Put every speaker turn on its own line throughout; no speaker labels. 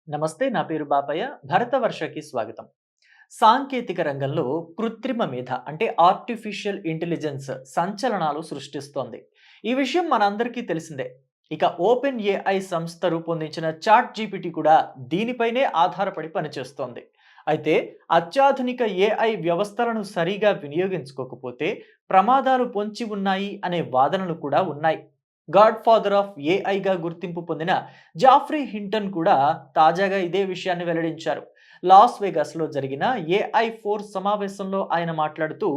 నమస్తే, నా పేరు బాపయ్య. భరతవర్షకి స్వాగతం. సాంకేతిక రంగంలో కృత్రిమ మేధ అంటే ఆర్టిఫిషియల్ ఇంటెలిజెన్స్ సంచలనాలు సృష్టిస్తోంది. ఈ విషయం మనందరికీ తెలిసిందే. ఇక ఓపెన్ ఏఐ సంస్థ రూపొందించిన చాట్ జీపీటీ కూడా దీనిపైనే ఆధారపడి పనిచేస్తోంది. అయితే అత్యాధునిక ఏఐ వ్యవస్థలను సరిగా వినియోగించుకోకపోతే ప్రమాదాలు పొంచి ఉన్నాయి అనే వాదనలు కూడా ఉన్నాయి. గాడ్ ఫాదర్ ఆఫ్ ఏఐగా గుర్తింపు పొందిన జాఫ్రీ హింటన్ కూడా తాజాగా ఇదే విషయాన్ని వెల్లడించారు. లాస్ వేగాస్లో జరిగిన ఏఐ ఫోర్స్ సమావేశంలో ఆయన మాట్లాడుతూ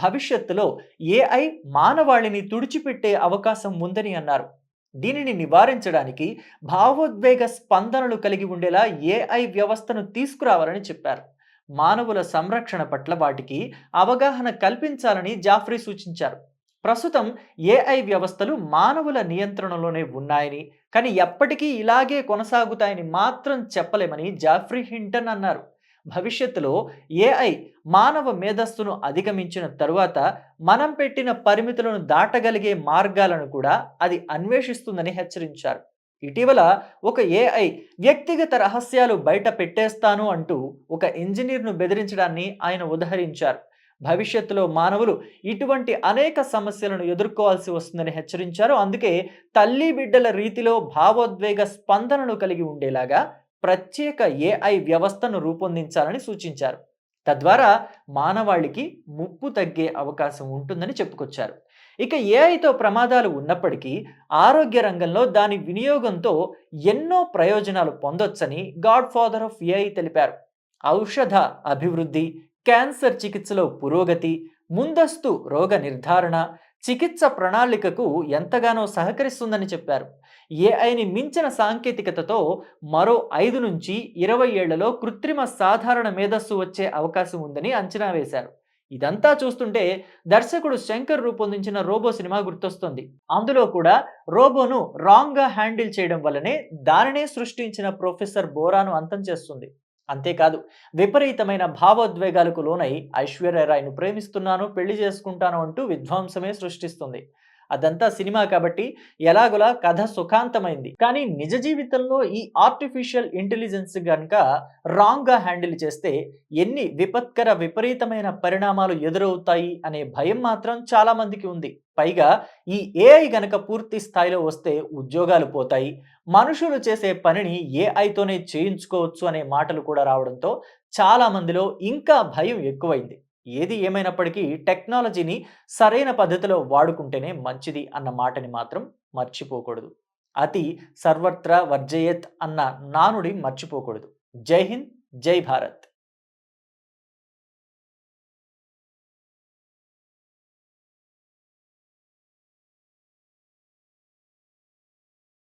భవిష్యత్తులో ఏఐ మానవాళిని తుడిచిపెట్టే అవకాశం ఉందని అన్నారు. దీనిని నివారించడానికి భావోద్వేగ స్పందనలు కలిగి ఉండేలా ఏఐ వ్యవస్థను తీసుకురావాలని చెప్పారు. మానవుల సంరక్షణ పట్ల వాటికి అవగాహన కల్పించాలని జాఫ్రీ సూచించారు. ప్రస్తుతం ఏఐ వ్యవస్థలు మానవుల నియంత్రణలోనే ఉన్నాయని, కానీ ఎప్పటికీ ఇలాగే కొనసాగుతాయని మాత్రం చెప్పలేమని జాఫ్రీ హింటన్ అన్నారు. భవిష్యత్తులో ఏఐ మానవ మేధస్సును అధిగమించిన తరువాత మనం పెట్టిన పరిమితులను దాటగలిగే మార్గాలను కూడా అది అన్వేషిస్తుందని హెచ్చరించారు. ఇటీవల ఒక ఏఐ వ్యక్తిగత రహస్యాలు బయట పెట్టేస్తాను అంటూ ఒక ఇంజనీర్ను బెదిరించడాన్ని ఆయన ఉదహరించారు. భవిష్యత్తులో మానవులు ఇటువంటి అనేక సమస్యలను ఎదుర్కోవాల్సి వస్తుందని హెచ్చరించారు. అందుకే తల్లి బిడ్డల రీతిలో భావోద్వేగ స్పందనను కలిగి ఉండేలాగా ప్రత్యేక ఏఐ వ్యవస్థను రూపొందించాలని సూచించారు. తద్వారా మానవాళికి ముప్పు తగ్గే అవకాశం ఉంటుందని చెప్పుకొచ్చారు. ఇక ఏఐతో ప్రమాదాలు ఉన్నప్పటికీ ఆరోగ్య రంగంలో దాని వినియోగంతో ఎన్నో ప్రయోజనాలు పొందొచ్చని గాడ్ ఫాదర్ ఆఫ్ ఏఐ తెలిపారు. ఔషధ అభివృద్ధి, క్యాన్సర్ చికిత్సలో పురోగతి, ముందస్తు రోగ నిర్ధారణ, చికిత్స ప్రణాళికకు ఎంతగానో సహకరిస్తుందని చెప్పారు. ఏఐని మించిన సాంకేతికతతో మరో 5 నుంచి 20 ఏళ్లలో కృత్రిమ సాధారణ మేధస్సు వచ్చే అవకాశం ఉందని అంచనా వేశారు. ఇదంతా చూస్తుంటే దర్శకుడు శంకర్ రూపొందించిన రోబో సినిమా గుర్తొస్తుంది. అందులో కూడా రోబోను రాంగ్గా హ్యాండిల్ చేయడం వల్లనే దానినే సృష్టించిన ప్రొఫెసర్ బోరాను అంతం చేస్తుంది. అంతేకాదు, విపరీతమైన భావోద్వేగాలకు లోనై ఐశ్వర్యరాయ్ను ప్రేమిస్తున్నాను, పెళ్లి చేసుకుంటాను అంటూ విధ్వంసమే సృష్టిస్తుంది. అదంతా సినిమా కాబట్టి ఎలాగోలా కథ సుఖాంతమైంది. కానీ నిజ జీవితంలో ఈ ఆర్టిఫిషియల్ ఇంటెలిజెన్స్ గనుక రాంగ్గా హ్యాండిల్ చేస్తే ఎన్ని విపరీతమైన పరిణామాలు ఎదురవుతాయి అనే భయం మాత్రం చాలా మందికి ఉంది. పైగా ఈ ఏఐ గనక పూర్తి స్థాయిలో వస్తే ఉద్యోగాలు పోతాయి, మనుషులు చేసే పనిని ఏఐతోనే చేయించుకోవచ్చు అనే మాటలు కూడా రావడంతో చాలా మందిలో ఇంకా భయం ఎక్కువైంది. ఏది ఏమైనప్పటికీ టెక్నాలజీని సరైన పద్ధతిలో వాడుకుంటేనే మంచిది అన్న మాటని మాత్రం మర్చిపోకూడదు. అతి సర్వత్రా వర్జయేత్ అన్న నానుడి మర్చిపోకూడదు. జై హింద్, జై భారత్.